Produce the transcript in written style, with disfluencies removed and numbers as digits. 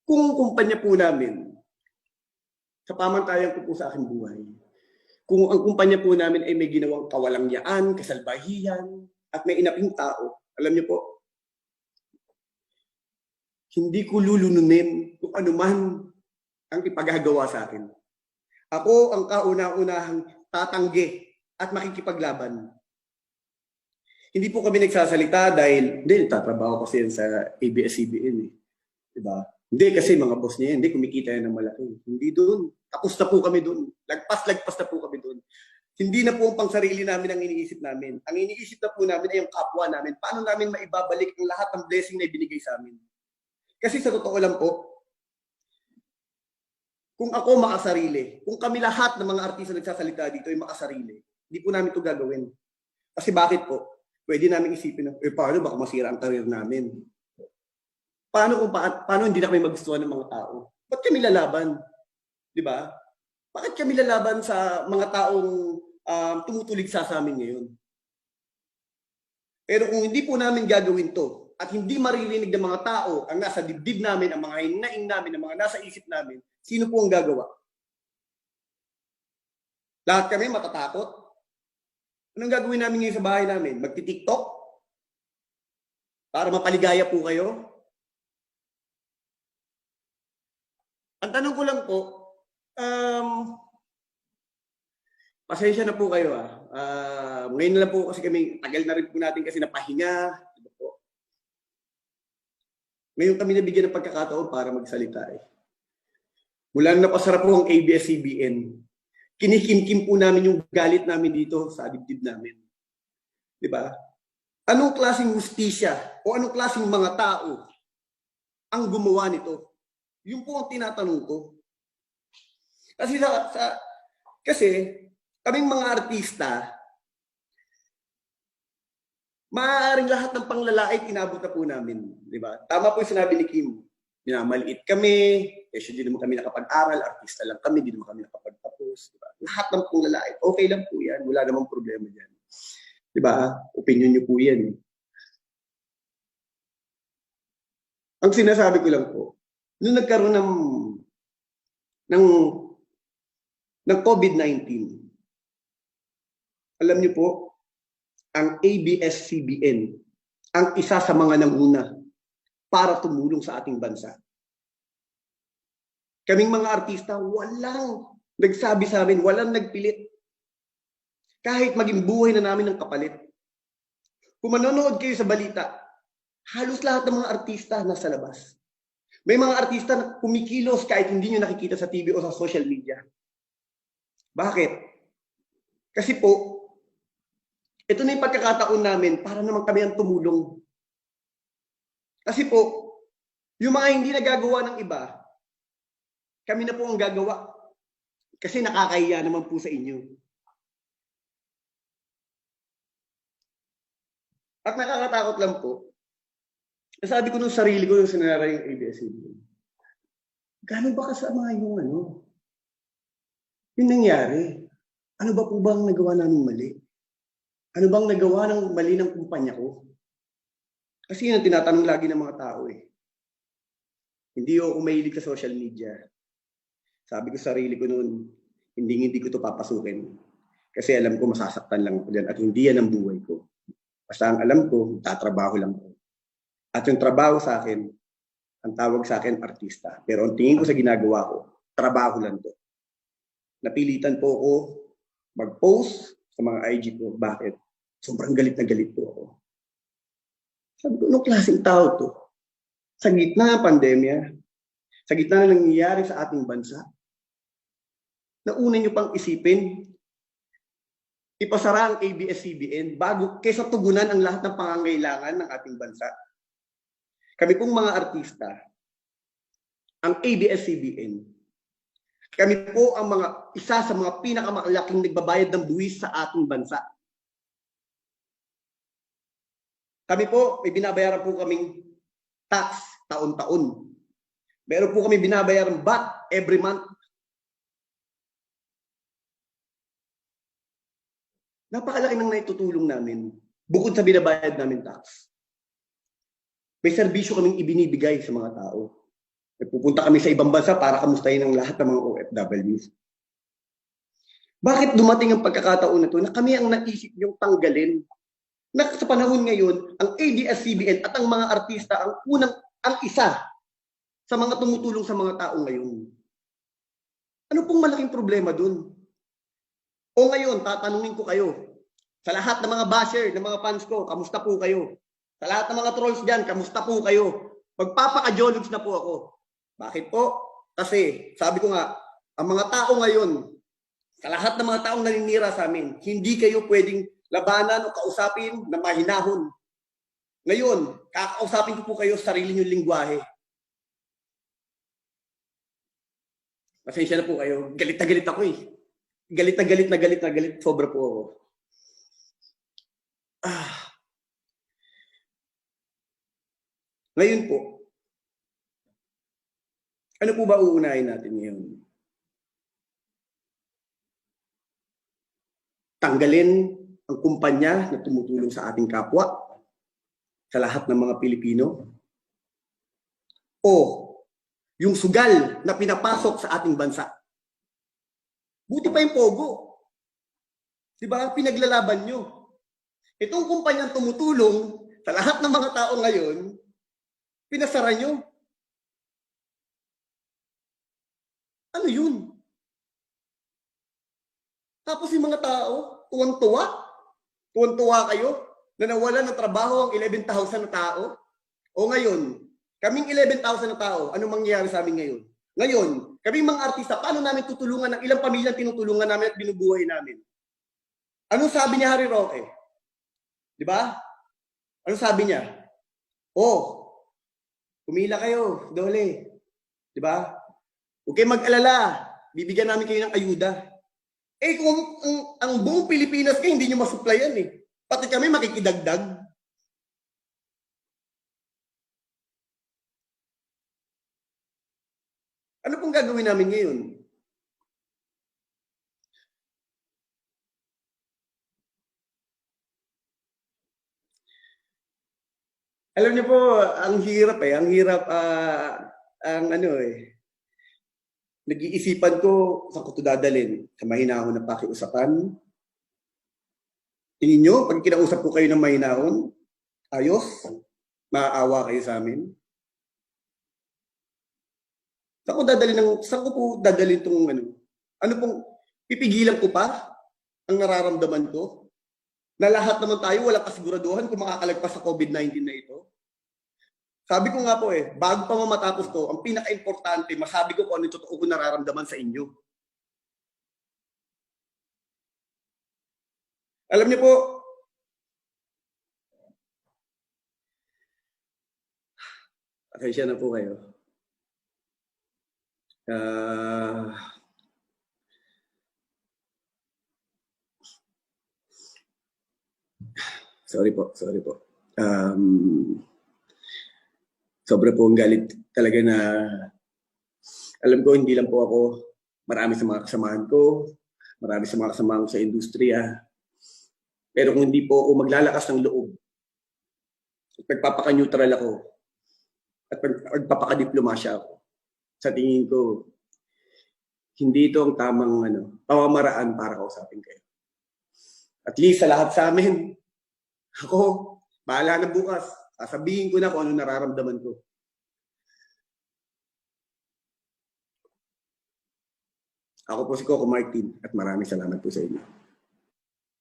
Kung ang kumpanya po namin, sa pamantayan ko po sa aking buhay, kung ang kumpanya po namin ay may ginawang kawalangyaan, kasalbahiyan, at may inaping tao, alam niyo po, hindi ko lulununin kung ano man ang ipagagawa sa akin. Ako ang kauna-unahang tatanggi at makikipaglaban. Hindi po kami nagsasalita dahil, hindi, tatrabaho kasi yan sa ABS-CBN eh. Diba? Hindi kasi mga boss niya, hindi kumikita yan ng malaki. Hindi doon. Tapos na po kami doon. Lagpas na po kami doon. Hindi na po ang pangsarili namin ang iniisip namin. Ang iniisip na po namin ay yung kapwa namin. Paano namin maibabalik ang lahat ng blessing na ibinigay sa amin? Kasi sa totoo lang po, kung ako makasarili, kung kami lahat ng mga artista nagsasalita dito ay makasarili, hindi po namin ito gagawin. Kasi bakit po? Pwede namin isipin na, paano baka masira ang karir namin? Paano hindi na kami magustuhan ng mga tao? Ba't kami lalaban? Di ba? Bakit kami lalaban sa mga taong tumutulig sa amin ngayon? Pero kung hindi po namin gagawin to, at hindi maririnig ng mga tao ang nasa dibdib namin, ang mga hinaing namin, ang mga nasa isip namin, sino po ang gagawa? Lahat kami matatakot? Anong gagawin namin ngayon sa bahay namin? Magti-TikTok? Para mapaligaya po kayo? Ang tanong ko lang po, pasensya na po kayo ngayon na lang po kasi kami, tagal na rin po natin kasi napahinga. Diba po? Ngayon kami nabigyan ng pagkakataon para magsalita eh. Mula na napasarap po ang ABS-CBN. Kinikimkim po namin yung galit namin dito sa dibdib namin. Diba? Anong klaseng hustisya o anong klaseng mga tao ang gumawa nito? Yun po ang tinatanong ko. Kasi kaming mga artista, maaaring lahat ng panglalait inabot na po namin. Di ba? Tama po yung sinabi ni Kim. Minamaliit kami, kasi di naman kami nakapag-aral, artista lang kami, di naman kami nakapagtapos. Diba? Lahat ng panglalait, okay lang po yan. Wala namang problema dyan. Di ba? Opinion nyo po yan. Ang sinasabi ko lang po, nung nagkaroon ng COVID-19, alam niyo po, ang ABS-CBN ang isa sa mga nanguna para tumulong sa ating bansa. Kaming mga artista, walang nagsabi sa amin, walang nagpilit. Kahit maging buhay na namin ng kapalit. Kung manonood kayo sa balita, halos lahat ng mga artista nasa labas. May mga artista na kumikilos kahit hindi nyo nakikita sa TV o sa social media. Bakit? Kasi po, ito na yung pagkakataon namin para naman kami ang tumulong. Kasi po, yung mga hindi nagagawa ng iba, kami na po ang gagawa. Kasi nakakahiya naman po sa inyo. At nakakatakot lang po, nasabi ko nung sarili ko nung sinara yung ABS-CBN. Gano'n ba kasama yung yung nangyari? Ano ba po bang nagawa namin mali? Ano bang nagawa ng mali ng kumpanya ko? Kasi yun ang tinatanong lagi ng mga tao eh. Hindi ako mahilig sa social media. Sabi ko sa sarili ko noon, hindi ko ito papasukin. Kasi alam ko masasaktan lang ako dyan at hindi yan ang buhay ko. Basta ang alam ko, tatrabaho lang ako. At yung trabaho sa akin, ang tawag sa akin, artista. Pero ang tingin ko sa ginagawa ko, trabaho lang to. Napilitan po ako mag-post sa mga IG ko. Bakit? Sobrang galit na galit po ako. Sabi ko, anong klaseng tao to? Sa gitna ng pandemya, sa gitna na nangyayari sa ating bansa, nauna nyo pang isipin, ipasara ang ABS-CBN bago kaysa tugunan ang lahat ng pangangailangan ng ating bansa. Kami pong mga artista, ang ABS-CBN, kami po ang isa sa mga pinakamalaking nagbabayad ng buwis sa ating bansa. Kami po, may binabayaran po kaming tax taon-taon. Meron po kami binabayaran VAT every month. Napakalaki ng naitutulong namin bukod sa binabayad namin tax. May serbisyo kaming ibinibigay sa mga tao. Pupunta kami sa ibang bansa para kamustahin ang lahat ng mga OFWs. Bakit dumating ang pagkakataon na to na kami ang naisip niyong tanggalin? Na sa panahon ngayon, ang ABS-CBN at ang mga artista ang isa sa mga tumutulong sa mga tao ngayon. Ano pong malaking problema dun? O ngayon, tatanungin ko kayo, sa lahat ng mga basher, ng mga fans ko, kamusta po kayo? Sa lahat ng mga trolls dyan, kamusta po kayo? Magpapaka-jologs na po ako. Bakit po? Kasi, sabi ko nga, ang mga tao ngayon, sa lahat ng mga taong naninira sa amin, hindi kayo pwedeng labanan o kausapin na mahinahon. Ngayon, kakausapin ko po kayo sa sarili niyong lingwahe. Pasensya na po kayo. Galit na galit ako eh. Galit na galit na galit na galit. Sobra po ako. Ngayon po, ano po ba uunahin natin ngayon? Tanggalin ang kumpanya na tumutulong sa ating kapwa, sa lahat ng mga Pilipino? O yung sugal na pinapasok sa ating bansa? Buti pa yung Pogo. Diba? Pinaglalaban nyo. Itong kumpanyang tumutulong sa lahat ng mga tao ngayon, pinasara nyo. Ano yun? Tapos yung mga tao, tuwang-tuwa. Tuwang-tuwa kayo na nawalan ng trabaho ang 11,000 na tao. O ngayon, kaming 11,000 na tao, ano mangyayari sa amin ngayon? Ngayon, kaming mga artista, paano namin tutulungan ng ilang pamilyang tinutulungan namin at binubuhay namin? Anong sabi ni Harry Roque? Di ba? Anong sabi niya? Oh, kumila kayo, dole. Di ba? Huwag kayong mag-alala. Bibigyan namin kayo ng ayuda. Eh kung ang buong Pilipinas kayo, hindi nyo masuplayan eh. Pati kami makikidagdag. Ano pong gagawin namin ngayon? Alam niyo po, ang hirap eh. Ang hirap, ang ano eh. Nag-iisipan ko saan ko ito dadalhin. Sa mahinahon na pakiusapan. Tingin nyo, pag kinausap ko kayo ng mahinahon, ayos, maaawa kayo sa amin. Saan ko po dadalhin itong ano pong, pipigilan ko pa ang nararamdaman ko? Na lahat naman tayo walang kasiguraduhan kung makakalagpas sa COVID-19 na ito. Sabi ko nga po eh, bago pa matapos to, ang pinaka-importante, masabi ko kung ano yung totoo ko nararamdaman sa inyo. Alam niyo po, pasensya na po kayo. Sorry po. Sobra po ang galit talaga na alam ko hindi lang po ako, marami sa mga kasamahan ko, marami sa mga kasamahan ko sa industriya. Pero kung hindi po ako maglalakas ng loob, at magpapaka-neutral ako, at magpapaka-diplomasya ako, sa tingin ko, hindi ito ang tamang pamamaraan para kausapin kayo. At least sa lahat sa amin, ako, bahala na bukas. Sasabihin ko na kung ano nararamdaman ko. Ako po si Coco Martin at maraming salamat po sa inyo.